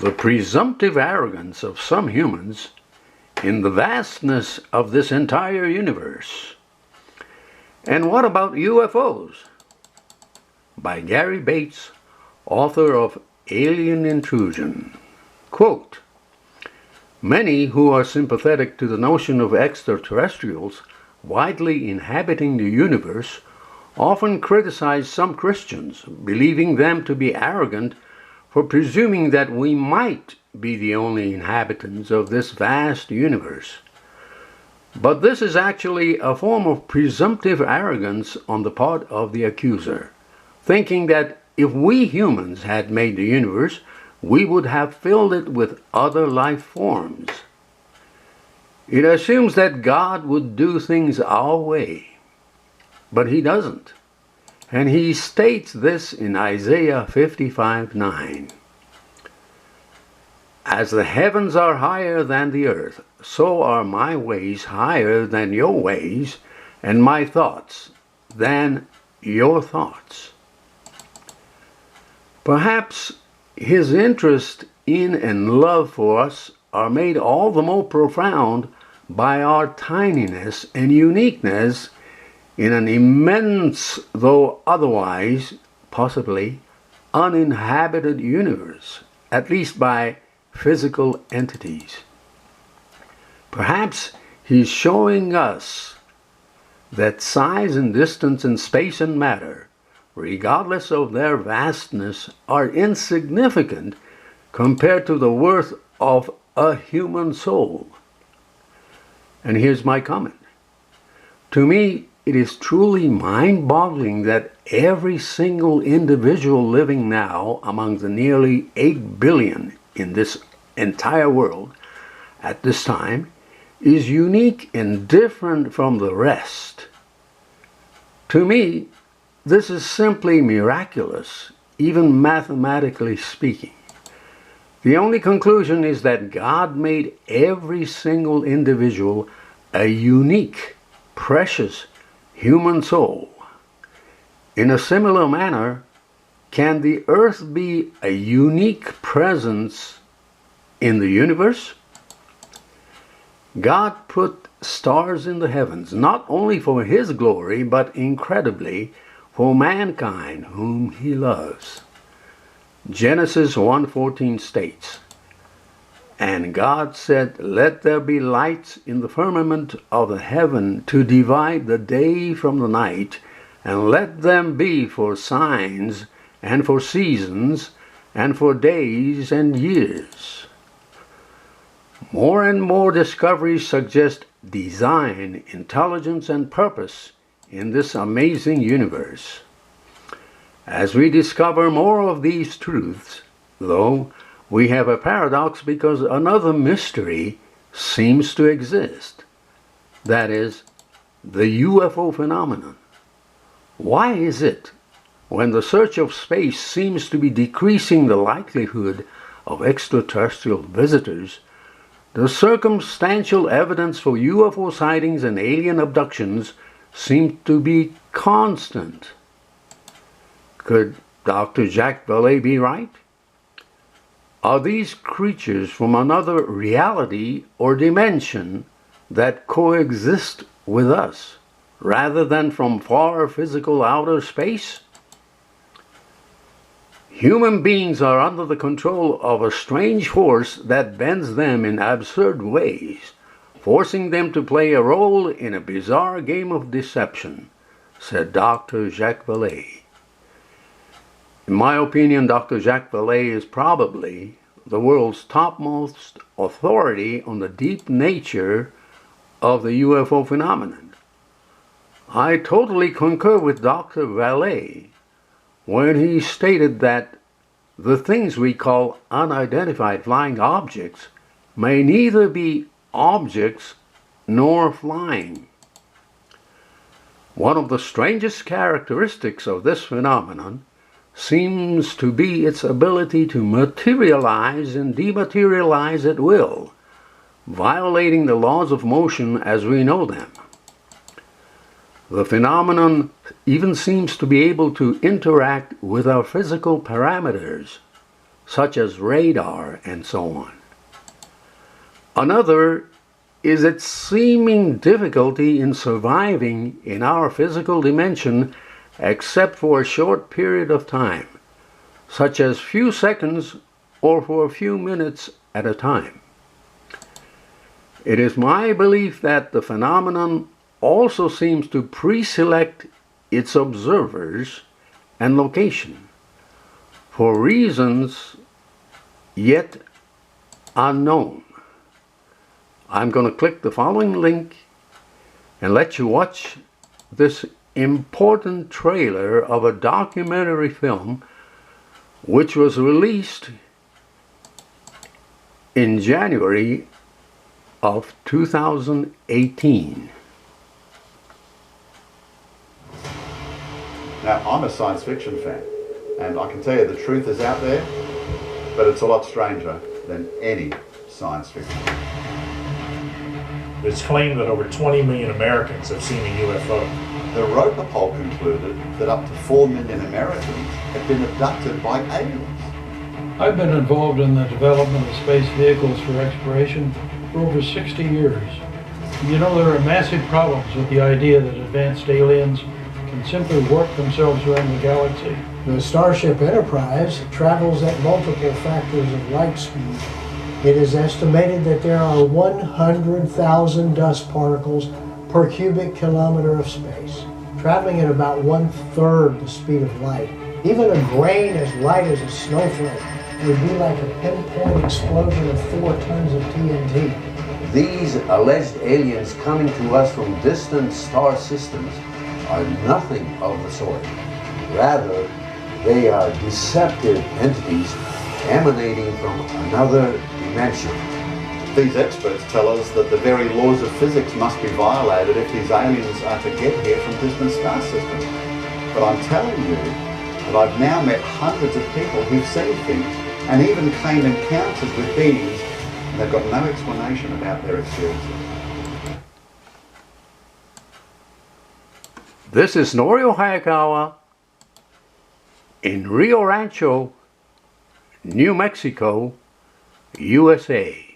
the presumptive arrogance of some humans in the vastness of this entire universe. And what about UFOs? By Gary Bates, author of Alien Intrusion. Quote, "Many who are sympathetic to the notion of extraterrestrials widely inhabiting the universe often criticize some Christians, believing them to be arrogant for presuming that we might be the only inhabitants of this vast universe. But this is actually a form of presumptive arrogance on the part of the accuser, thinking that if we humans had made the universe, we would have filled it with other life forms. It assumes that God would do things our way, but he doesn't. And he states this in Isaiah 55:9. As the heavens are higher than the earth, so are my ways higher than your ways, and my thoughts than your thoughts. Perhaps his interest in and love for us are made all the more profound by our tininess and uniqueness in an immense, though otherwise possibly uninhabited universe, at least by physical entities. Perhaps he's showing us that size and distance and space and matter, regardless of their vastness, are insignificant compared to the worth of a human soul. And here's my comment. To me, it is truly mind-boggling that every single individual living now among the nearly 8 billion in this entire world at this time is unique and different from the rest. To me, this is simply miraculous, even mathematically speaking. The only conclusion is that God made every single individual a unique, precious human soul. In a similar manner, can the earth be a unique presence in the universe? God put stars in the heavens, not only for his glory, but incredibly for mankind whom he loves. Genesis 1:14 states, "And God said, let there be lights in the firmament of the heaven to divide the day from the night, and let them be for signs, and for seasons, and for days and years." More and more discoveries suggest design, intelligence, and purpose in this amazing universe. As we discover more of these truths, though, we have a paradox because another mystery seems to exist. That is, the UFO phenomenon. Why is it, when the search of space seems to be decreasing the likelihood of extraterrestrial visitors, the circumstantial evidence for UFO sightings and alien abductions seems to be constant? Could Dr. Jacques Vallée be right? Are these creatures from another reality or dimension that coexist with us, rather than from far physical outer space? Human beings are under the control of a strange force that bends them in absurd ways, forcing them to play a role in a bizarre game of deception, said Dr. Jacques Vallée. In my opinion, Dr. Jacques Vallée is probably the world's topmost authority on the deep nature of the UFO phenomenon. I totally concur with Dr. Vallée when he stated that the things we call unidentified flying objects may neither be objects nor flying. One of the strangest characteristics of this phenomenon seems to be its ability to materialize and dematerialize at will, violating the laws of motion as we know them. The phenomenon even seems to be able to interact with our physical parameters, such as radar and so on. Another is its seeming difficulty in surviving in our physical dimension except for a short period of time, such as few seconds or for a few minutes at a time. It is my belief that the phenomenon also seems to pre-select its observers and location for reasons yet unknown. I'm going to click the following link and let you watch this important trailer of a documentary film which was released in January of 2018. Now, I'm a science fiction fan, and I can tell you the truth is out there, but it's a lot stranger than any science fiction. It's claimed that over 20 million Americans have seen a UFO. The Roper poll concluded that up to 4 million Americans have been abducted by aliens. I've been involved in the development of space vehicles for exploration for over 60 years. You know, there are massive problems with the idea that advanced aliens can simply warp themselves around the galaxy. The Starship Enterprise travels at multiple factors of light speed. It is estimated that there are 100,000 dust particles per cubic kilometer of space, traveling at about 1/3 the speed of light. Even a grain as light as a snowflake would be like a pinpoint explosion of 4 tons of TNT. These alleged aliens coming to us from distant star systems are nothing of the sort. Rather, they are deceptive entities emanating from another dimension. These experts tell us that the very laws of physics must be violated if these aliens are to get here from distant star systems. But I'm telling you that I've now met hundreds of people who've seen things and even claimed encounters with beings, and they've got no explanation about their experiences. This is Norio Hayakawa in Rio Rancho, New Mexico, USA.